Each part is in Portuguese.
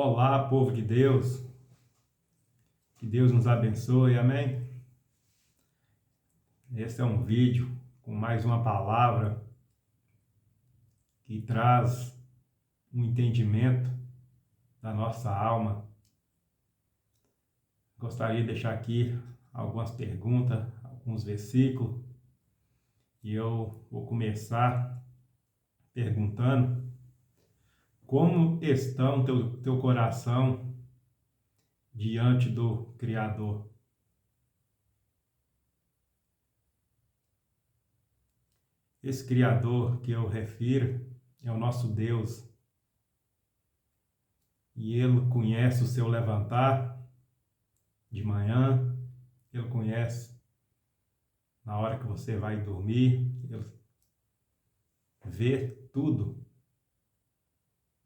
Olá, povo de Deus, que Deus nos abençoe, amém? Esse é um vídeo com mais uma palavra que traz um entendimento da nossa alma. Gostaria de deixar aqui algumas perguntas, alguns versículos, e eu vou começar perguntando: como estão teu coração diante do Criador? Esse Criador que eu refiro é o nosso Deus, e Ele conhece o seu levantar de manhã, Ele conhece na hora que você vai dormir, Ele vê tudo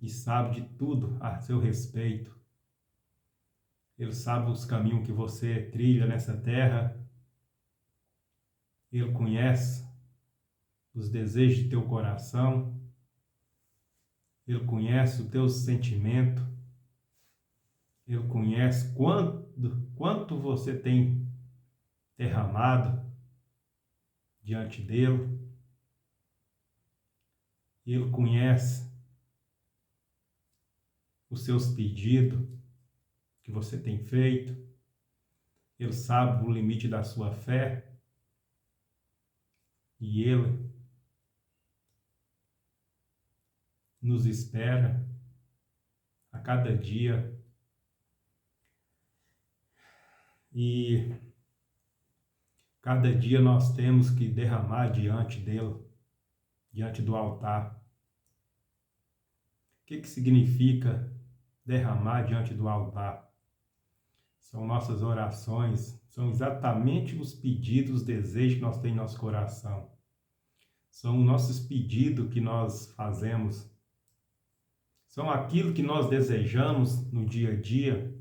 e sabe de tudo a seu respeito. Ele sabe os caminhos que você trilha nessa terra, Ele conhece os desejos de teu coração, Ele conhece o teu sentimento, Ele conhece quanto você tem derramado diante dele. Ele conhece os seus pedidos que você tem feito. Ele sabe o limite da sua fé. E Ele nos espera a cada dia. E cada dia nós temos que derramar diante dele, diante do altar. O que significa derramar diante do altar? São nossas orações, são exatamente os pedidos, os desejos que nós temos em nosso coração. São os nossos pedidos que nós fazemos. São aquilo que nós desejamos no dia a dia.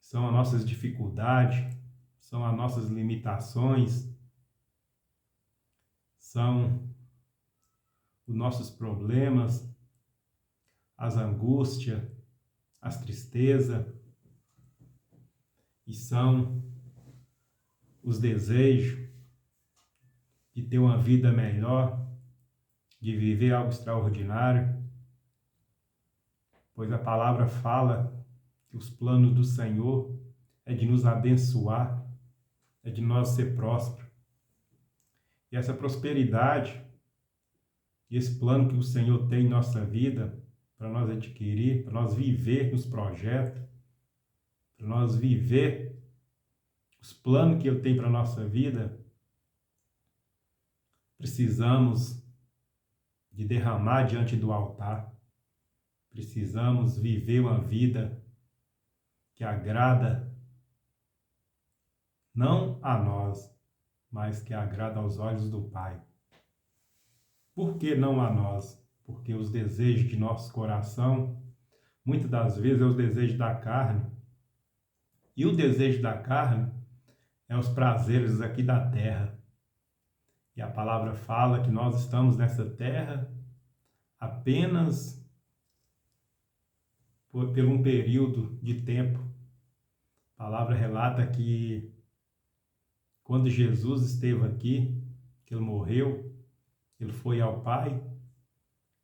São as nossas dificuldades, são as nossas limitações, são os nossos problemas, as angústias, as tristezas, e são os desejos de ter uma vida melhor, de viver algo extraordinário, pois a palavra fala que os planos do Senhor é de nos abençoar, é de nós ser prósperos. E essa prosperidade, esse plano que o Senhor tem em nossa vida, para nós adquirir, para nós viver nos projetos, para nós viver os planos que Ele tem para a nossa vida, precisamos de derramar diante do altar. Precisamos viver uma vida que agrada não a nós, mas que agrada aos olhos do Pai. Por que não a nós? Porque os desejos de nosso coração, muitas das vezes, é os desejos da carne. E o desejo da carne é os prazeres aqui da terra. E a palavra fala que nós estamos nessa terra apenas por um período de tempo. A palavra relata que quando Jesus esteve aqui, que Ele morreu, Ele foi ao Pai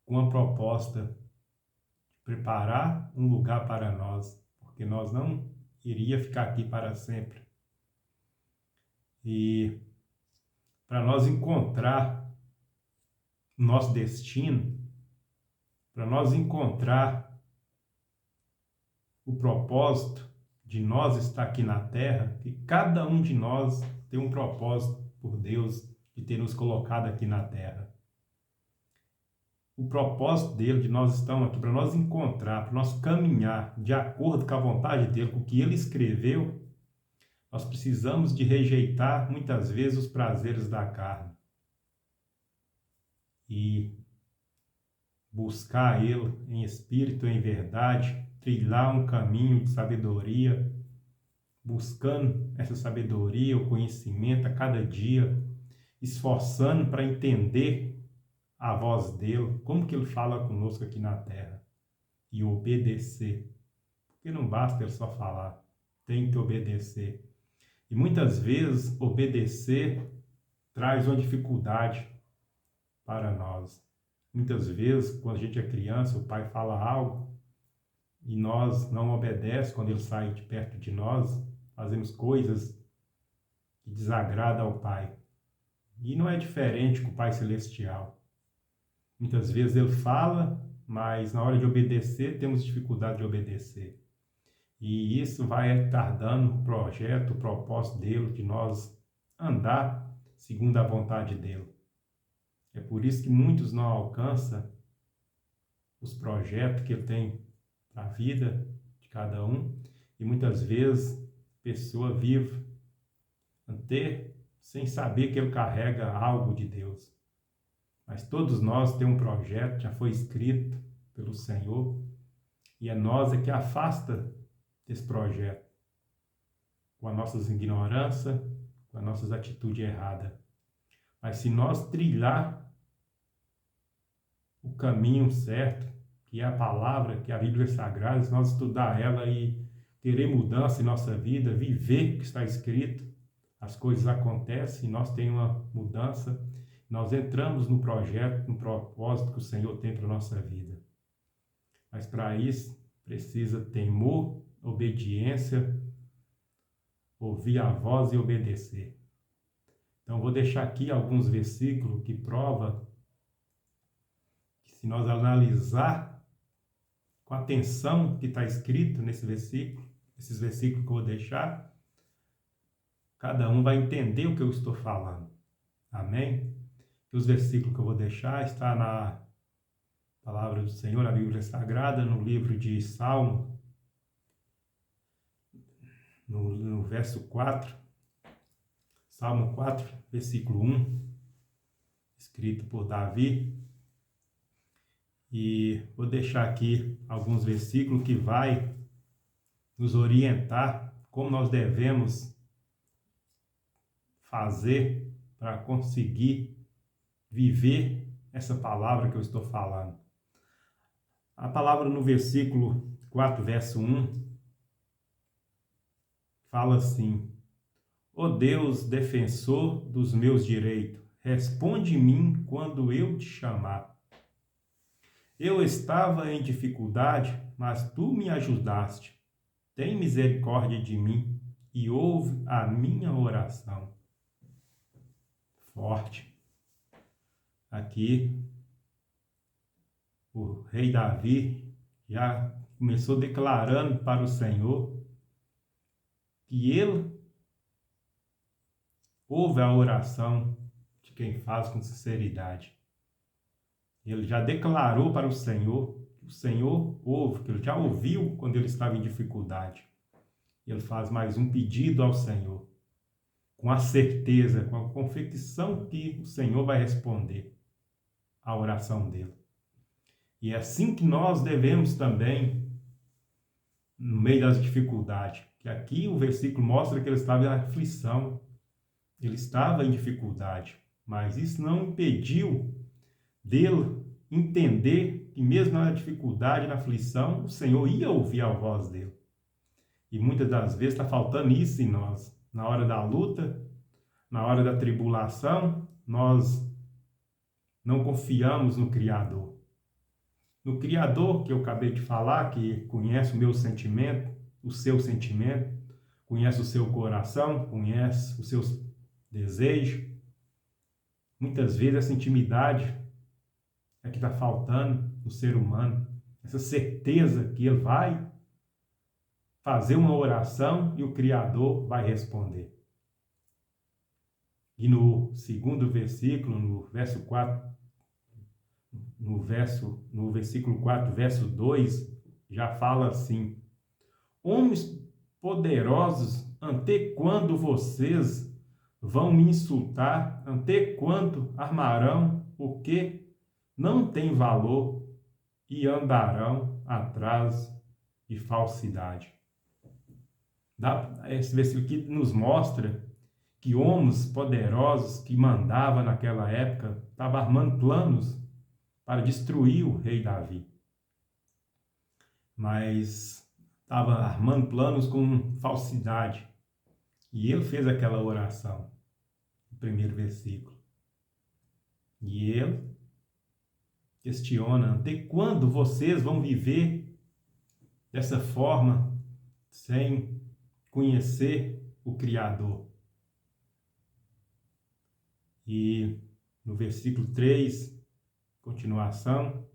com a proposta de preparar um lugar para nós, porque nós não iria ficar aqui para sempre. E para nós encontrar o nosso destino, para nós encontrar o propósito de nós estar aqui na terra, que cada um de nós tem um propósito por Deus de ter nos colocado aqui na terra. O propósito dele, de nós estamos aqui, para nós encontrar, para nós caminhar de acordo com a vontade dele, com o que ele escreveu, nós precisamos de rejeitar muitas vezes os prazeres da carne e buscar ele em espírito e em verdade, trilhar um caminho de sabedoria, buscando essa sabedoria, o conhecimento a cada dia, esforçando para entender a voz dele, como que ele fala conosco aqui na terra. e obedecer. Porque não basta ele só falar, tem que obedecer. E muitas vezes obedecer traz uma dificuldade para nós. Muitas vezes, quando a gente é criança, o pai fala algo e nós não obedecemos quando ele sai de perto de nós, fazemos coisas que desagradam ao pai. E não é diferente com o Pai Celestial. Muitas vezes ele fala, mas na hora de obedecer, temos dificuldade de obedecer. E isso vai retardando o projeto, o propósito dele, de nós andar segundo a vontade dele. É por isso que muitos não alcançam os projetos que ele tem para a vida de cada um. E muitas vezes a pessoa vive até sem saber que ele carrega algo de Deus. Mas todos nós temos um projeto, já foi escrito pelo Senhor, e é nós que afasta desse projeto, com as nossas ignorâncias, com as nossas atitudes erradas. Mas se nós trilhar o caminho certo, que é a palavra, que é a Bíblia Sagrada, se nós estudar ela e querer mudança em nossa vida, viver o que está escrito, as coisas acontecem, nós temos uma mudança, nós entramos no projeto, no propósito que o Senhor tem para a nossa vida. Mas para isso, precisa temor, obediência, ouvir a voz e obedecer. Então, vou deixar aqui alguns versículos que provam que se nós analisar com atenção o que está escrito nesse versículo, esses versículos que eu vou deixar, cada um vai entender o que eu estou falando. Amém? E os versículos que eu vou deixar está na palavra do Senhor, na Bíblia Sagrada, no livro de Salmo, no verso 4, Salmo 4, versículo 1, escrito por Davi. E vou deixar aqui alguns versículos que vai nos orientar como nós devemos fazer para conseguir viver essa palavra que eu estou falando. A palavra no versículo 4, verso 1, fala assim: ó Deus, defensor dos meus direitos, responde-me quando eu te chamar. Eu estava em dificuldade, mas tu me ajudaste. Tem misericórdia de mim e ouve a minha oração. Forte. Aqui, o rei Davi já começou declarando para o Senhor que ele ouve a oração de quem faz com sinceridade. Ele já declarou para o Senhor que o Senhor ouve, que ele já ouviu quando ele estava em dificuldade. Ele faz mais um pedido ao Senhor, com a certeza, com a convicção que o Senhor vai responder a oração dele. E é assim que nós devemos também, no meio das dificuldades, que aqui o versículo mostra que ele estava em aflição, ele estava em dificuldade, mas isso não impediu dele entender que mesmo na dificuldade, na aflição, o Senhor ia ouvir a voz dele. E muitas das vezes está faltando isso em nós. Na hora da luta, na hora da tribulação, nós não confiamos no Criador. No Criador, que eu acabei de falar, que conhece o meu sentimento, o seu sentimento, conhece o seu coração, conhece os seus desejos. Muitas vezes essa intimidade é que está faltando no ser humano. Essa certeza que ele vai fazer uma oração e o Criador vai responder. E no segundo versículo, no verso 4, no versículo 4, verso 2, já fala assim: homens poderosos, até quando vocês vão me insultar? Até quando armarão o que não tem valor e andarão atrás de falsidade? Esse versículo aqui nos mostra que homens poderosos que mandavam naquela época estavam armando planos para destruir o rei Davi. mas estava armando planos com falsidade. E ele fez aquela oração, no primeiro versículo. E ele questiona: até quando vocês vão viver dessa forma, sem conhecer o Criador? E no versículo 3, continuação,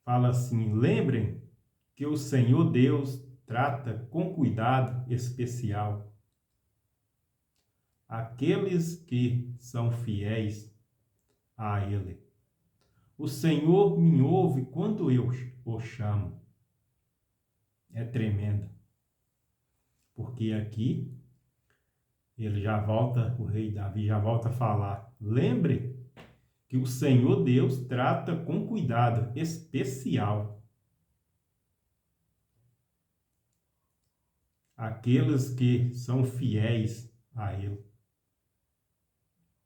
fala assim: lembrem que o Senhor Deus trata com cuidado especial aqueles que são fiéis a Ele. O Senhor me ouve quando eu o chamo. É tremendo, porque aqui ele já volta, o rei Davi já volta a falar: lembre que o Senhor Deus trata com cuidado especial aqueles que são fiéis a Ele.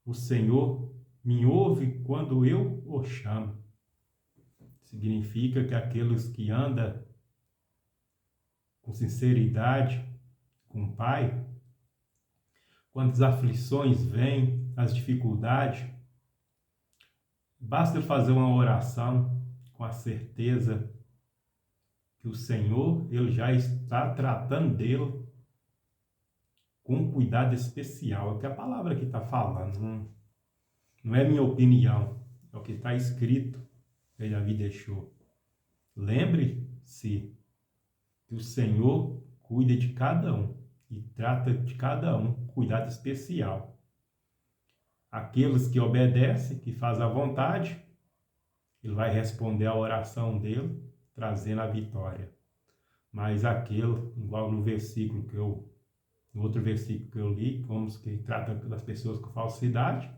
O Senhor me ouve quando eu o chamo. Significa que aqueles que andam com sinceridade com o Pai, quando as aflições vêm, as dificuldades, basta fazer uma oração com a certeza que o Senhor, Ele já está tratando dele com cuidado especial. É o que a palavra aqui está falando. Não é minha opinião, é o que está escrito que Davi deixou. Lembre-se que o Senhor cuida de cada um e trata de cada um com cuidado especial. Aqueles que obedecem, que fazem a vontade, Ele vai responder a oração dele, trazendo a vitória. Mas aquele, igual no versículo no outro versículo que eu li, como que trata das pessoas com falsidade,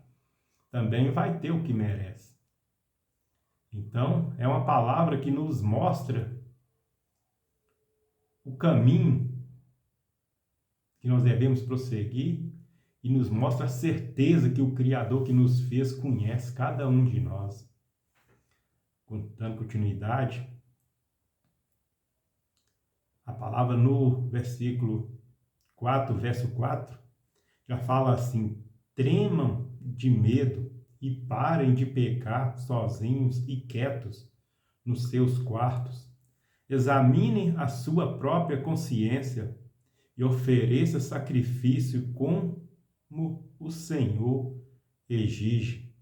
também vai ter o que merece. Então, é uma palavra que nos mostra o caminho que nós devemos prosseguir e nos mostra a certeza que o Criador que nos fez conhece cada um de nós. Dando continuidade, a palavra no versículo 4, verso 4, já fala assim: tremam de medo e parem de pecar sozinhos e quietos nos seus quartos. Examinem a sua própria consciência e ofereçam sacrifício como o Senhor exige,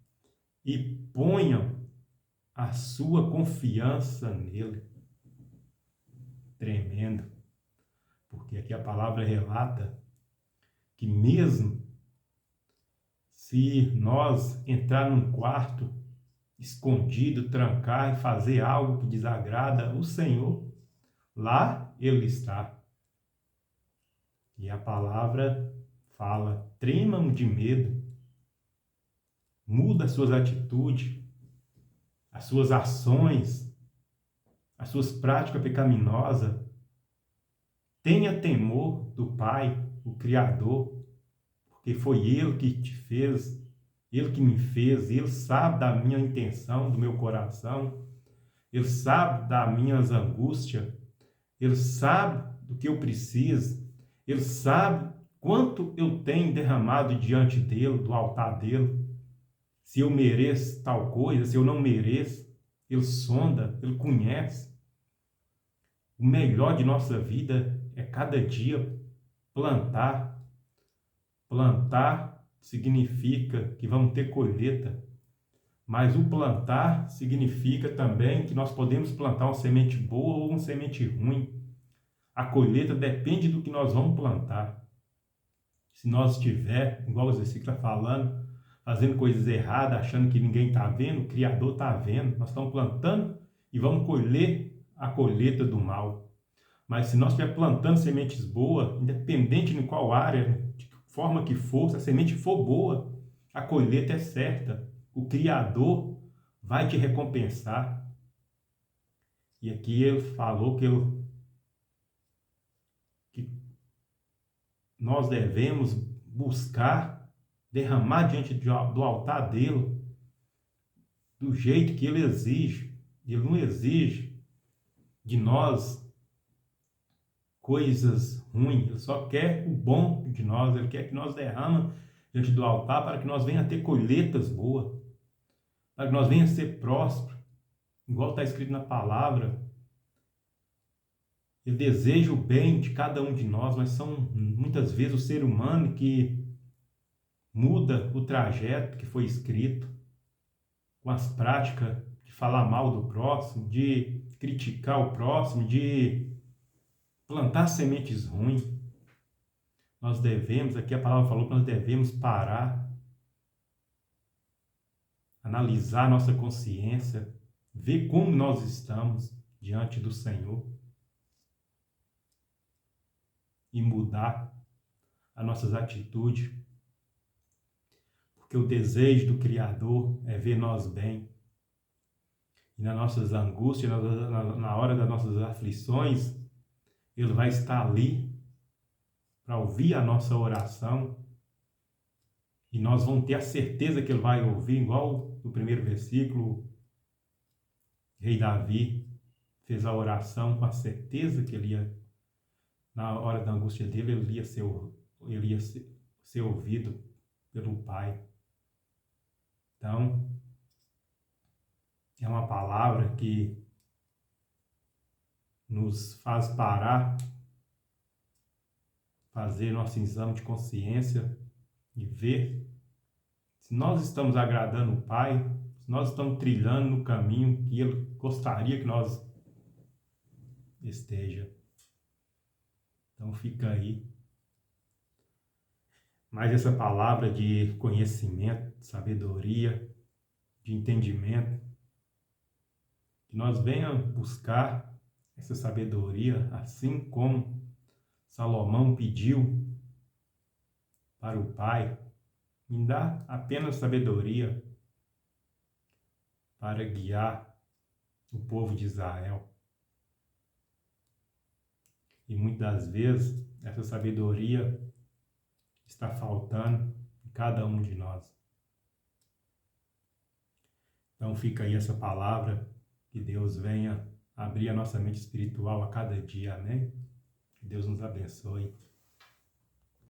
e ponham a sua confiança nele. Tremendo, porque aqui a palavra relata que mesmo se nós entrar num quarto escondido, trancar e fazer algo que desagrada o Senhor, lá Ele está. E a palavra fala: tremam de medo, muda as suas atitudes, as suas ações, as suas práticas pecaminosas. Tenha temor do Pai, o Criador, porque foi Ele que te fez, Ele que me fez, Ele sabe da minha intenção, do meu coração, Ele sabe das minhas angústias, Ele sabe do que eu preciso, Ele sabe quanto eu tenho derramado diante dEle, do altar dEle, se eu mereço tal coisa, se eu não mereço. Ele sonda, Ele conhece. O melhor de nossa vida é cada dia plantar. Plantar significa que vamos ter colheita, mas o plantar significa também que nós podemos plantar uma semente boa ou uma semente ruim. A colheita depende do que nós vamos plantar. Se nós estiver, igual o versículo está falando, fazendo coisas erradas, achando que ninguém está vendo, o Criador está vendo, nós estamos plantando e vamos colher a colheita do mal. Mas se nós estiver plantando sementes boas, independente de qual área, de que forma que for, se a semente for boa, a colheita é certa. O Criador vai te recompensar. E aqui ele falou que nós devemos buscar derramar diante do altar dele do jeito que ele exige. Ele não exige de nós coisas ruins, Ele só quer o bom de nós, Ele quer que nós derramemos diante do altar para que nós venhamos a ter colheitas boas, para que nós venhamos a ser prósperos, igual está escrito na palavra. Ele deseja o bem de cada um de nós, mas são muitas vezes o ser humano que muda o trajeto que foi escrito, com as práticas de falar mal do próximo, de criticar o próximo, de plantar sementes ruins. Nós devemos, aqui a palavra falou que nós devemos parar, analisar nossa consciência, ver como nós estamos diante do Senhor e mudar as nossas atitudes, porque o desejo do Criador é ver nós bem. E nas nossas angústias, na hora das nossas aflições, Ele vai estar ali para ouvir a nossa oração. E nós vamos ter a certeza que Ele vai ouvir, igual no primeiro versículo, o rei Davi fez a oração com a certeza que ele ia, na hora da angústia dele, ele ia ser ouvido pelo Pai. Então, é uma palavra que nos faz parar, fazer nosso exame de consciência e ver se nós estamos agradando o Pai, se nós estamos trilhando no caminho que Ele gostaria que nós esteja. Então fica aí mais essa palavra de conhecimento, de sabedoria, de entendimento, que nós venhamos buscar essa sabedoria, assim como Salomão pediu para o Pai, me dá apenas sabedoria para guiar o povo de Israel. E muitas das vezes essa sabedoria está faltando em cada um de nós. Então fica aí essa palavra, que Deus venha abrir a nossa mente espiritual a cada dia, amém? Que Deus nos abençoe.